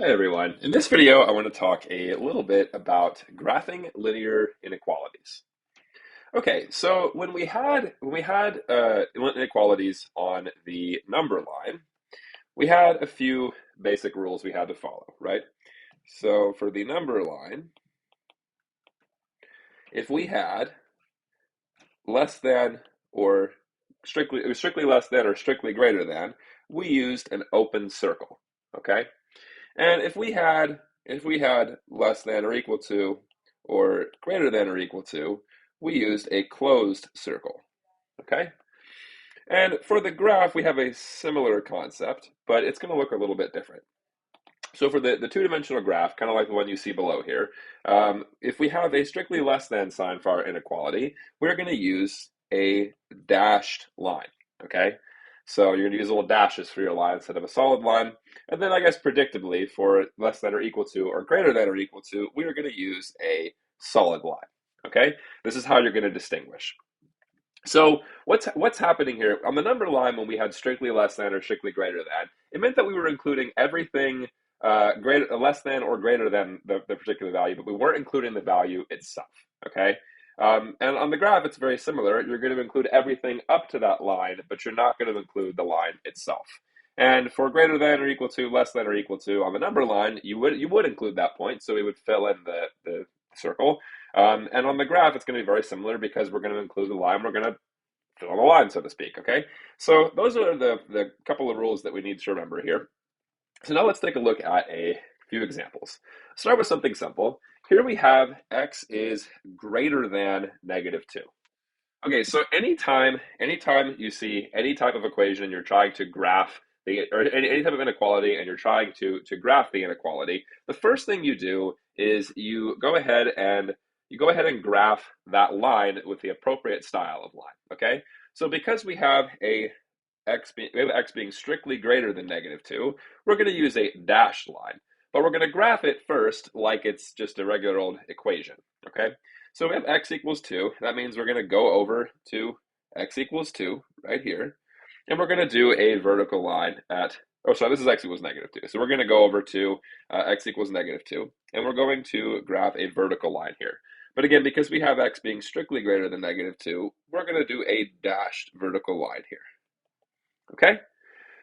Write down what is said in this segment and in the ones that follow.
Hi everyone. In this video, I want to talk a little bit about graphing linear inequalities. Okay, so when we had inequalities on the number line, we had a few basic rules we had to follow, right? So for the number line, if we had less than or strictly it was strictly less than or strictly greater than, we used an open circle, okay? And if we had less than or equal to or greater than or equal to, we used a closed circle. Okay? And for the graph, we have a similar concept, but it's going to look a little bit different. So for the two-dimensional graph, kind of like the one you see below here, if we have a strictly less than sign for our inequality, we're going to use a dashed line, okay? So you're going to use little dashes for your line instead of a solid line. And then I guess predictably, for less than or equal to or greater than or equal to, we are going to use a solid line, okay? This is how you're going to distinguish. So what's happening here on the number line when we had strictly less than or strictly greater than? It meant that we were including everything greater, less than or greater than the particular value, but we weren't including the value itself. Okay, and on the graph, it's very similar. You're going to include everything up to that line, but you're not going to include the line itself. And for greater than or equal to, less than or equal to, on the number line, you would include that point, so we would fill in the circle. And on the graph, it's going to be very similar because we're going to include the line. We're going to fill in the line, so to speak. Okay, so those are the couple of rules that we need to remember here. So now let's take a look at a few examples. Start with something simple. Here we have x is greater than -2. Okay, so anytime you see any type of equation, you're trying to graph or any type of inequality, and you're trying to graph the inequality, the first thing you do is you go ahead and graph that line with the appropriate style of line. Okay, so because we have x being strictly greater than -2, we're going to use a dashed line, but we're going to graph it first like it's just a regular old equation. Okay, so we have x equals 2. That means we're going to go over to x equals 2 right here. And we're going to do a vertical line oh, sorry, this is x equals -2. So we're going to go over to x equals -2. And we're going to graph a vertical line here. But again, because we have x being strictly greater than -2, we're going to do a dashed vertical line here. Okay?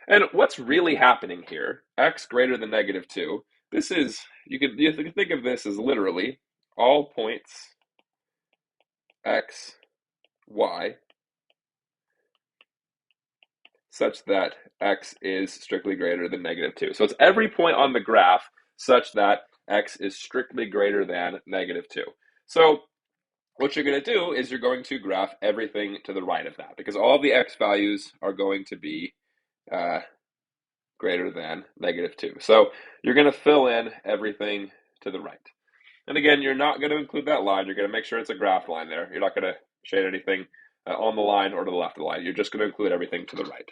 And what's really happening here, x greater than -2, this is, you can think of this as literally all points x, y, such that x is strictly greater than -2. So it's every point on the graph such that x is strictly greater than -2. So what you're going to do is you're going to graph everything to the right of that because all the x values are going to be greater than -2. So you're going to fill in everything to the right. And again, you're not going to include that line. You're going to make sure it's a graph line there. You're not going to shade anything on the line or to the left of the line. You're just going to include everything to the right.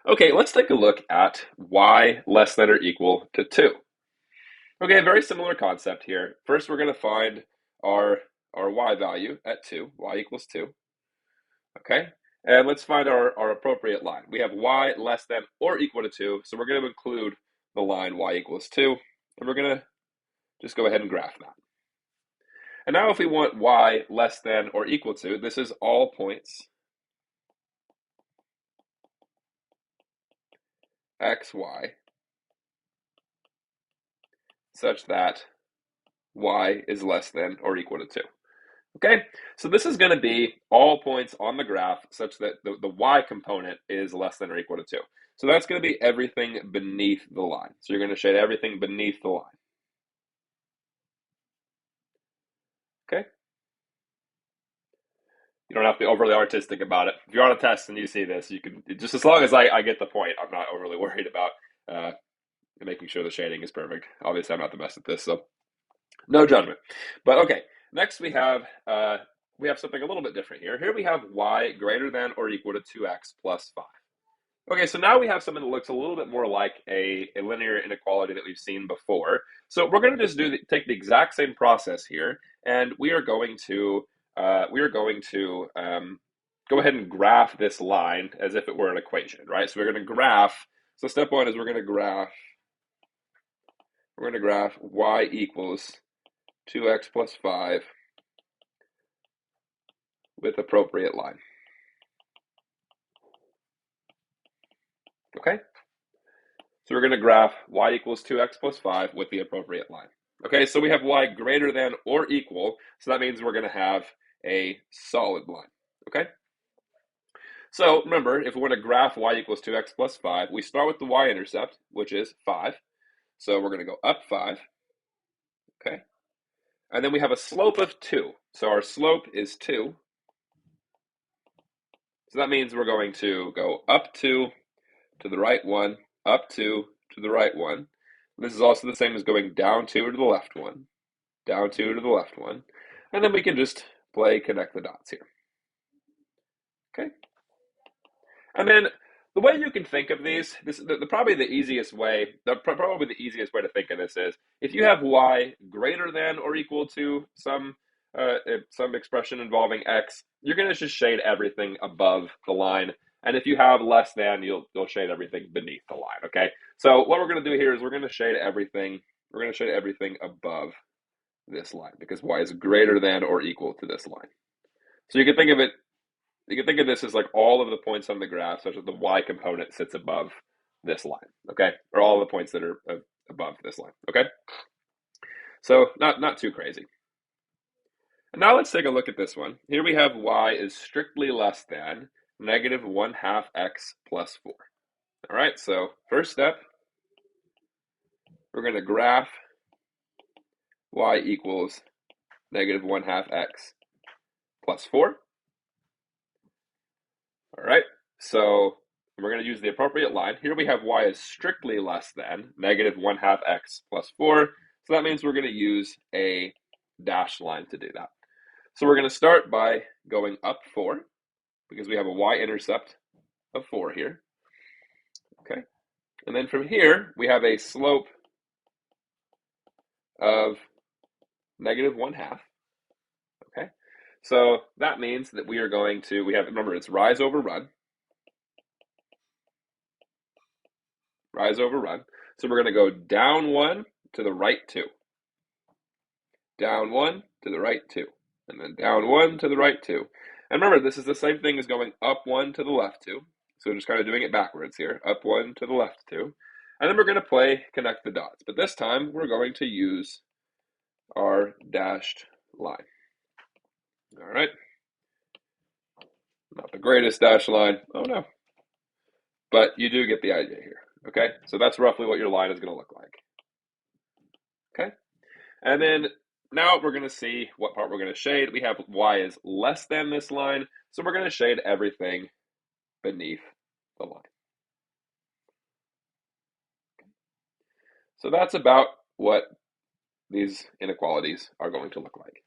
Okay, let's take a look at y less than or equal to 2. Okay, very similar concept here. First, we're going to find our, our y value at 2, y equals 2. Okay, and let's find our appropriate line. We have y less than or equal to 2, so we're going to include the line y equals 2, and we're going to just go ahead and graph that. And now if we want y less than or equal to, this is all points x, y, such that y is less than or equal to 2. Okay, so this is going to be all points on the graph such that the y component is less than or equal to 2. So that's going to be everything beneath the line. So you're going to shade everything beneath the line. Okay? You don't have to be overly artistic about it. If you're on a test and you see this, you can, just as long as I get the point, I'm not overly worried about making sure the shading is perfect. Obviously, I'm not the best at this, so no judgment. But okay, next we have something a little bit different here. Here we have y greater than or equal to 2x plus 5. Okay, so now we have something that looks a little bit more like a linear inequality that we've seen before. So we're going to just take the exact same process here, and we are going to go ahead and graph this line as if it were an equation, right? So we're going to graph. So step one is we're going to graph we're going to graph y equals 2x plus 5 with appropriate line. Okay? So we're going to graph y equals 2x plus 5 with the appropriate line. Okay, so we have y greater than or equal, so that means we're going to have a solid line. Okay? So remember, if we want to graph y equals 2x plus 5, we start with the y-intercept, which is 5. So we're going to go up 5. Okay? And then we have a slope of 2. So our slope is 2. So that means we're going to go up 2 to the right 1, up 2 to the right 1. This is also the same as going down 2 to the left 1, down 2 to the left 1. And then we can just play connect the dots here. Okay? And then the way you can think of these, probably the easiest way, probably the easiest way to think of this is if you have y greater than or equal to some expression involving x, you're going to just shade everything above the line. And if you have less than, you'll shade everything beneath the line. Okay. So what we're going to do here is we're going to shade everything. We're going to shade everything above this line because y is greater than or equal to this line. So you can think of it. You can think of this as like all of the points on the graph, such that the y component sits above this line, okay? Or all the points that are above this line, okay? So not too crazy. And now let's take a look at this one. Here we have y is strictly less than negative 1/2 x plus 4. All right, so first step, we're going to graph y equals negative 1/2 x plus 4. All right, so we're going to use the appropriate line. Here we have y is strictly less than negative 1/2 x plus 4. So that means we're going to use a dashed line to do that. So we're going to start by going up 4 because we have a y-intercept of 4 here. Okay, and then from here we have a slope of negative 1/2. Okay, so that means that we are going to, remember it's rise over run. Rise over run. So we're going to go down 1 to the right 2. Down 1 to the right 2. And then down 1 to the right 2. And remember, this is the same thing as going up 1 to the left 2. So we're just kind of doing it backwards here. Up 1 to the left 2. And then we're going to play connect the dots. But this time, we're going to use our dashed line. All right. Not the greatest dashed line. Oh, no. But you do get the idea here. Okay? So that's roughly what your line is going to look like. Okay? And then now we're going to see what part we're going to shade. We have y is less than this line, so we're going to shade everything beneath the line. So that's about what these inequalities are going to look like.